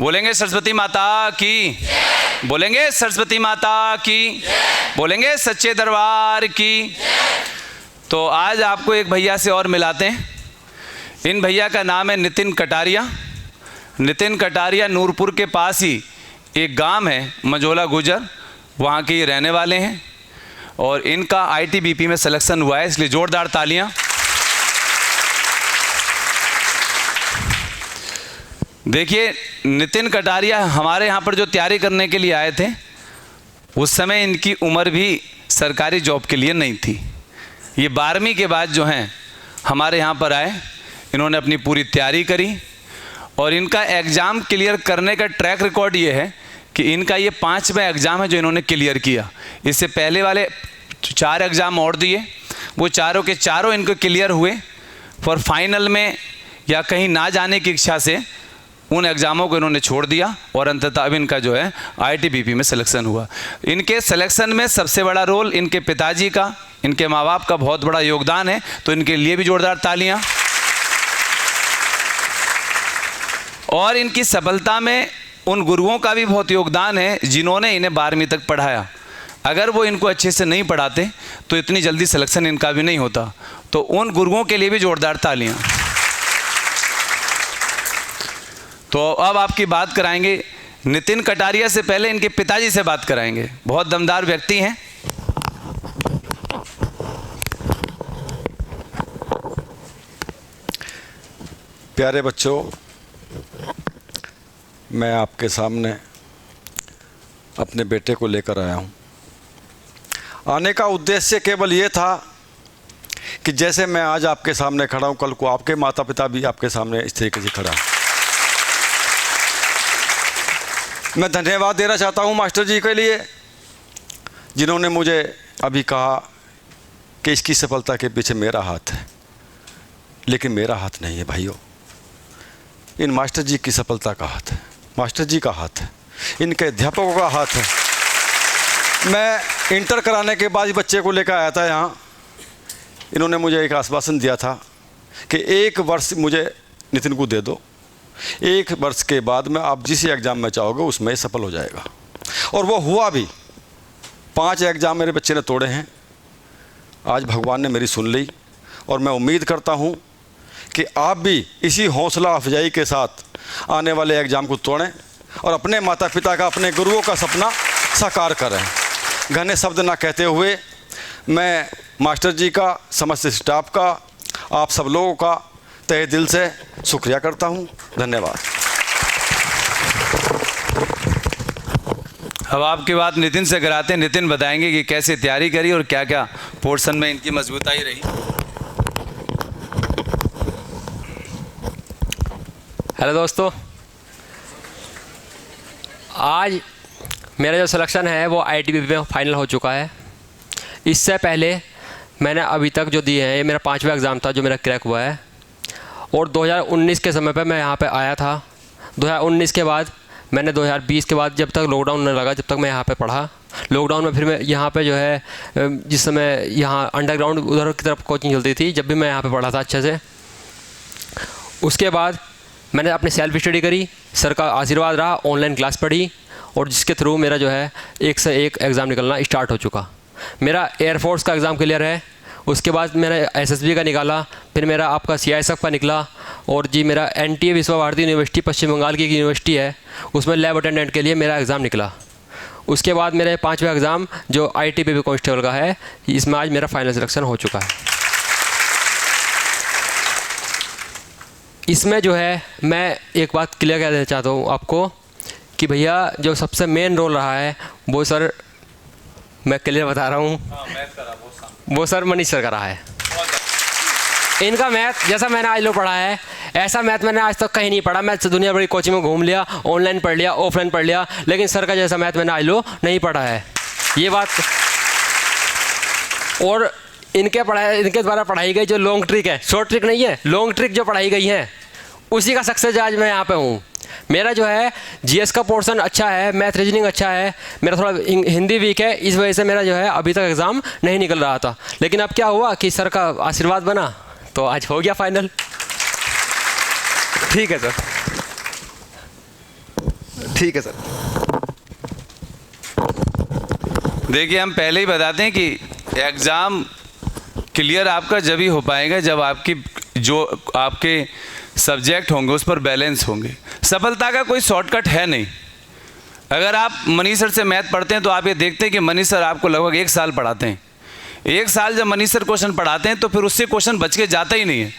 बोलेंगे सरस्वती माता की, बोलेंगे सरस्वती माता की, बोलेंगे सच्चे दरबार की। तो आज आपको एक भैया से और मिलाते हैं। इन भैया का नाम है नितिन कटारिया। नितिन कटारिया नूरपुर के पास ही एक गांव है मझोला गुजर, वहाँ के ये रहने वाले हैं और इनका ITBP में सिलेक्शन हुआ है, इसलिए जोरदार तालियां। देखिए नितिन कटारिया हमारे यहाँ पर जो तैयारी करने के लिए आए थे, उस समय इनकी उम्र भी सरकारी जॉब के लिए नहीं थी। ये 12वीं के बाद जो हैं हमारे यहाँ पर आए, इन्होंने अपनी पूरी तैयारी करी और इनका एग्ज़ाम क्लियर करने का ट्रैक रिकॉर्ड ये है कि इनका ये 5वां एग्ज़ाम है जो इन्होंने क्लियर किया। इससे पहले वाले 4 एग्ज़ाम और दिए, वो चारों के चारों इनको क्लियर हुए। पर फाइनल में या कहीं ना जाने की इच्छा से उन एग्ज़ामों को इन्होंने छोड़ दिया और अंततः अब इनका जो है ITBP में सिलेक्शन हुआ। इनके सिलेक्शन में सबसे बड़ा रोल इनके पिताजी का, इनके माँ बाप का बहुत बड़ा योगदान है, तो इनके लिए भी जोरदार तालियां। और इनकी सफलता में उन गुरुओं का भी बहुत योगदान है जिन्होंने इन्हें 12वीं तक पढ़ाया। अगर वो इनको अच्छे से नहीं पढ़ाते तो इतनी जल्दी सिलेक्शन इनका भी नहीं होता। तो उन गुरुओं के लिए भी जोरदार तालियां। तो अब आपकी बात कराएंगे नितिन कटारिया से पहले इनके पिताजी से बात कराएंगे। बहुत दमदार व्यक्ति हैं। प्यारे बच्चों, मैं आपके सामने अपने बेटे को लेकर आया हूँ। आने का उद्देश्य केवल ये था कि जैसे मैं आज आपके सामने खड़ा हूँ, कल को आपके माता पिता भी आपके सामने इस तरीके से खड़ा। मैं धन्यवाद देना चाहता हूँ मास्टर जी के लिए, जिन्होंने मुझे अभी कहा कि इसकी सफलता के पीछे मेरा हाथ है, लेकिन मेरा हाथ नहीं है भाइयों। इन मास्टर जी की सफलता का हाथ है, मास्टर जी का हाथ है, इनके अध्यापकों का हाथ है। मैं इंटर कराने के बाद बच्चे को लेकर आया था यहाँ। इन्होंने मुझे एक आश्वासन दिया था कि 1 वर्ष मुझे नितिन को दे दो, 1 वर्ष के बाद में आप जिस एग्ज़ाम में चाहोगे उसमें सफल हो जाएगा। और वो हुआ भी। 5 एग्ज़ाम मेरे बच्चे ने तोड़े हैं। आज भगवान ने मेरी सुन ली और मैं उम्मीद करता हूँ कि आप भी इसी हौसला अफजाई के साथ आने वाले एग्ज़ाम को तोड़ें और अपने माता पिता का, अपने गुरुओं का सपना साकार करें। घने शब्द ना कहते हुए मैं मास्टर जी का, समस्त स्टाफ का, आप सब लोगों का तहे दिल से शुक्रिया करता हूँ। धन्यवाद। अब आपकी बात नितिन से कराते हैं। नितिन बताएंगे कि कैसे तैयारी करी और क्या क्या पोर्शन में इनकी मजबूताई रही। हेलो दोस्तों, आज मेरा जो सिलेक्शन है वो ITBP में फाइनल हो चुका है। इससे पहले मैंने अभी तक जो दिए हैं, ये मेरा 5वां एग्ज़ाम था जो मेरा क्रैक हुआ है। और 2019 के समय पे मैं यहाँ पे आया था। 2019 के बाद मैंने 2020 के बाद, जब तक लॉकडाउन न लगा, जब तक मैं यहाँ पे पढ़ा। लॉकडाउन में फिर मैं यहाँ पे जो है, जिस समय यहाँ अंडरग्राउंड उधर की तरफ कोचिंग चलती थी, जब भी मैं यहाँ पे पढ़ा था अच्छे से। उसके बाद मैंने अपनी सेल्फ स्टडी करी, सर का आशीर्वाद रहा, ऑनलाइन क्लास पढ़ी और जिसके थ्रू मेरा जो है 1 से 1 एग्ज़ाम निकलना स्टार्ट हो चुका। मेरा एयरफोर्स का एग्ज़ाम क्लियर है, उसके बाद मैंने SSB का निकाला, फिर मेरा आपका CISF का निकला और जी मेरा NTA विश्व भारती यूनिवर्सिटी, पश्चिम बंगाल की एक यूनिवर्सिटी है, उसमें लैब अटेंडेंट के लिए मेरा एग्ज़ाम निकला। उसके बाद मेरे 5वां एग्ज़ाम जो ITBP कांस्टेबल का है, इसमें आज मेरा फाइनल सिलेक्शन हो चुका है। इसमें जो है मैं एक बात क्लियर कर देना चाहता हूँ आपको कि भैया जो सबसे मेन रोल रहा है वो सर, मैं क्लियर बता रहा हूँ, वो सर मनीष सर का रहा है। इनका मैथ जैसा मैंने आज लोग पढ़ा है, ऐसा मैथ मैंने आज तक कहीं नहीं पढ़ा। मैं दुनिया भर की कोचिंग में घूम लिया, ऑनलाइन पढ़ लिया, ऑफलाइन पढ़ लिया, लेकिन सर का जैसा मैथ मैंने आज लोग नहीं पढ़ा है, ये बात। और इनके द्वारा पढ़ाई गई जो लॉन्ग ट्रिक है, शॉर्ट ट्रिक नहीं है, लॉन्ग ट्रिक जो पढ़ाई गई है, उसी का सक्सेस आज मैं यहाँ पे हूँ। मेरा जो है GS का पोर्शन अच्छा है, मैथ रीजनिंग अच्छा है, मेरा थोड़ा हिंदी वीक है, इस वजह से मेरा जो है अभी तक एग्ज़ाम नहीं निकल रहा था। लेकिन अब क्या हुआ कि सर का आशीर्वाद बना तो आज हो गया फाइनल। ठीक है सर। ठीक है सर। देखिए, हम पहले ही बताते हैं कि एग्ज़ाम क्लियर आपका जब ही हो पाएगा जब आपके सब्जेक्ट होंगे उस पर बैलेंस होंगे। सफलता का कोई शॉर्टकट है नहीं। अगर आप मनीष सर से मैथ पढ़ते हैं तो आप ये देखते हैं कि मनीष सर आपको लगभग 1 साल पढ़ाते हैं। 1 साल जब मनीष सर क्वेश्चन पढ़ाते हैं तो फिर उससे क्वेश्चन बच के जाता ही नहीं है।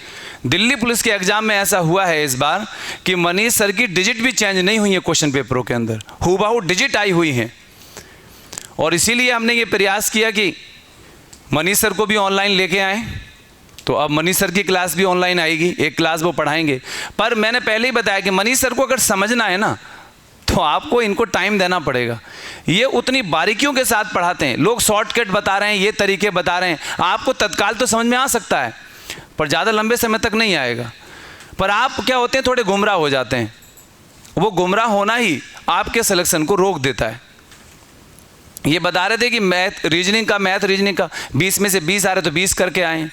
दिल्ली पुलिस के एग्जाम में ऐसा हुआ है इस बार कि मनीष सर की डिजिट भी चेंज नहीं हुई है क्वेश्चन पेपरों के अंदर, हूबहू डिजिट आई हुई हैं। और इसीलिए हमने ये प्रयास किया कि मनीष सर को भी ऑनलाइन लेके आए। तो अब मनीष सर की क्लास भी ऑनलाइन आएगी, एक क्लास वो पढ़ाएंगे। पर मैंने पहले ही बताया कि मनीष सर को अगर समझना है ना तो आपको इनको टाइम देना पड़ेगा। ये उतनी बारीकियों के साथ पढ़ाते हैं। लोग शॉर्टकट बता रहे हैं, ये तरीके बता रहे हैं, आपको तत्काल तो समझ में आ सकता है पर ज़्यादा लंबे समय तक नहीं आएगा। पर आप क्या होते हैं, थोड़े गुमराह हो जाते हैं। वो गुमराह होना ही आपके सिलेक्शन को रोक देता है। ये बता रहे थे कि मैथ रीजनिंग का 20 में से 20 आ रहे तो 20 करके आए,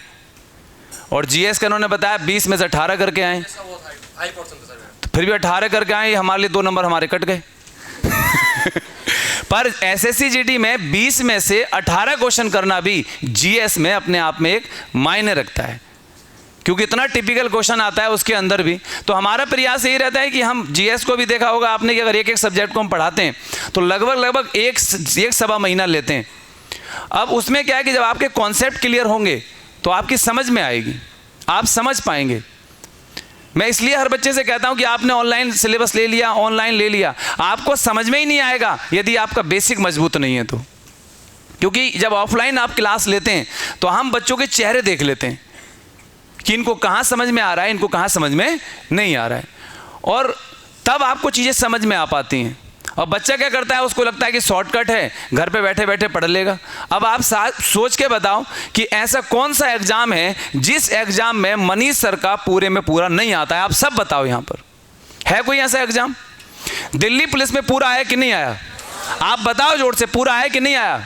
और जीएस का उन्होंने बताया 20 में से 18 करके आए, तो फिर भी 18 करके आए, हमारे लिए 2 नंबर हमारे कट गए। पर एसएससी जीडी में 20 में से 18 क्वेश्चन करना भी जीएस में अपने आप में एक मायने रखता है, क्योंकि इतना टिपिकल क्वेश्चन आता है उसके अंदर भी। तो हमारा प्रयास यही रहता है कि हम जीएस को भी देखा होगा आपने कि अगर एक सब्जेक्ट को हम पढ़ाते हैं तो लगभग एक सवा महीना लेते हैं। अब उसमें क्या है कि जब आपके कॉन्सेप्ट क्लियर होंगे तो आपकी समझ में आएगी, आप समझ पाएंगे। मैं इसलिए हर बच्चे से कहता हूं कि आपने ऑनलाइन सिलेबस ले लिया, ऑनलाइन ले लिया, आपको समझ में ही नहीं आएगा यदि आपका बेसिक मजबूत नहीं है तो। क्योंकि जब ऑफलाइन आप क्लास लेते हैं तो हम बच्चों के चेहरे देख लेते हैं कि इनको कहाँ समझ में आ रहा है, इनको कहाँ समझ में नहीं आ रहा है, और तब आपको चीज़ें समझ में आ पाती हैं। और बच्चा क्या करता है, उसको लगता है कि शॉर्टकट है, घर पे बैठे बैठे पढ़ लेगा। अब आप सोच के बताओ कि ऐसा कौन सा एग्जाम है जिस एग्जाम में मनीष सर का पूरे में पूरा नहीं आता है। आप सब बताओ, यहाँ पर है कोई ऐसा एग्जाम? दिल्ली पुलिस में पूरा आया कि नहीं आया? आप बताओ जोर से, पूरा आया कि नहीं आया?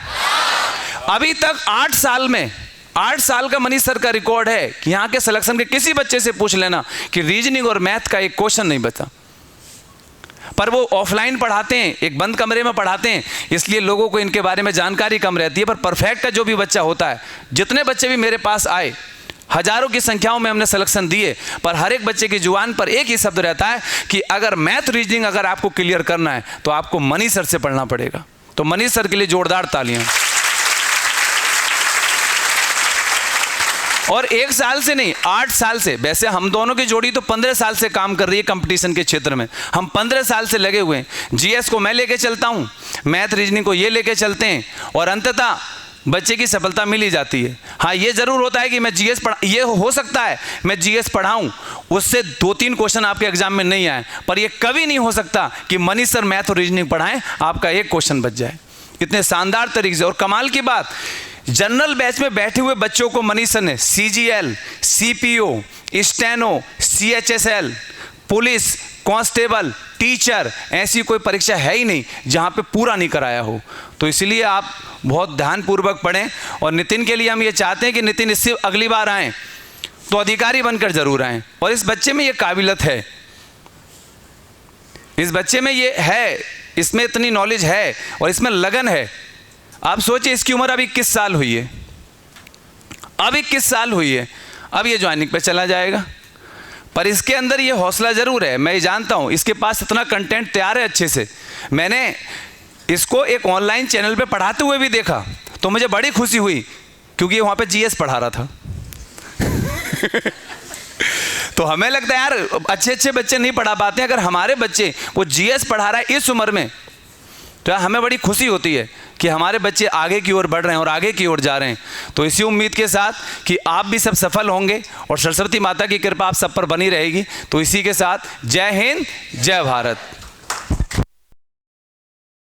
अभी तक 8 साल में 8 साल का मनीष सर का रिकॉर्ड है कि यहाँ के सिलेक्शन के किसी बच्चे से पूछ लेना कि रीजनिंग और मैथ का एक क्वेश्चन नहीं बचा। पर वो ऑफलाइन पढ़ाते हैं, एक बंद कमरे में पढ़ाते हैं, इसलिए लोगों को इनके बारे में जानकारी कम रहती है। पर परफेक्ट का जो भी बच्चा होता है, जितने बच्चे भी मेरे पास आए, हजारों की संख्याओं में हमने सिलेक्शन दिए, पर हर एक बच्चे की जुबान पर एक ही शब्द रहता है कि अगर मैथ रीजनिंग अगर आपको क्लियर करना है तो आपको मनीष सर से पढ़ना पड़ेगा। तो मनीष सर के लिए जोरदार तालियां। और 1 साल से नहीं, 8 साल से। वैसे हम दोनों की जोड़ी तो 15 साल से काम कर रही है कंपटीशन के क्षेत्र में। हम 15 साल से लगे हुए हैं। जीएस को मैं लेके चलता हूँ, मैथ रीजनिंग को ये लेके चलते हैं, और अंततः बच्चे की सफलता मिल ही जाती है। हाँ, ये जरूर होता है कि मैं जीएस ये हो सकता है मैं जीएस पढ़ाऊँ, उससे 2-3 क्वेश्चन आपके एग्जाम में नहीं आए, पर ये कभी नहीं हो सकता कि मनीष सर मैथ और रीजनिंग पढ़ाएं, आपका एक क्वेश्चन बच जाए। इतने शानदार तरीके से। और कमाल की बात, जनरल बैच में बैठे हुए बच्चों को मनीष सर ने CGL, CPO, steno, CHSL, police, constable, teacher, ऐसी कोई परीक्षा है ही नहीं जहां पे पूरा नहीं कराया हो। तो इसलिए आप बहुत ध्यानपूर्वक पढ़ें। और नितिन के लिए हम ये चाहते हैं कि नितिन इससे अगली बार आएँ तो अधिकारी बनकर जरूर आएँ। और इस बच्चे में ये काबिलियत है, इस बच्चे में ये है, इसमें इतनी नॉलेज है और इसमें लगन है। आप सोचिए, इसकी उम्र अब 21 साल हुई है, अब 21 साल हुई है, अब ये ज्वाइनिंग पे चला जाएगा। पर इसके अंदर ये हौसला जरूर है, मैं ये जानता हूँ। इसके पास इतना कंटेंट तैयार है अच्छे से। मैंने इसको एक ऑनलाइन चैनल पे पढ़ाते हुए भी देखा तो मुझे बड़ी खुशी हुई, क्योंकि वहाँ पे जीएस पढ़ा रहा था। तो हमें लगता है यार अच्छे अच्छे बच्चे नहीं पढ़ा पाते, अगर हमारे बच्चे वो जीएस पढ़ा रहा है इस उम्र में, तो हमें बड़ी खुशी होती है कि हमारे बच्चे आगे की ओर बढ़ रहे हैं और आगे की ओर जा रहे हैं। तो इसी उम्मीद के साथ कि आप भी सब सफल होंगे और सरस्वती माता की कृपा आप सब पर बनी रहेगी। तो इसी के साथ जय हिंद, जय भारत।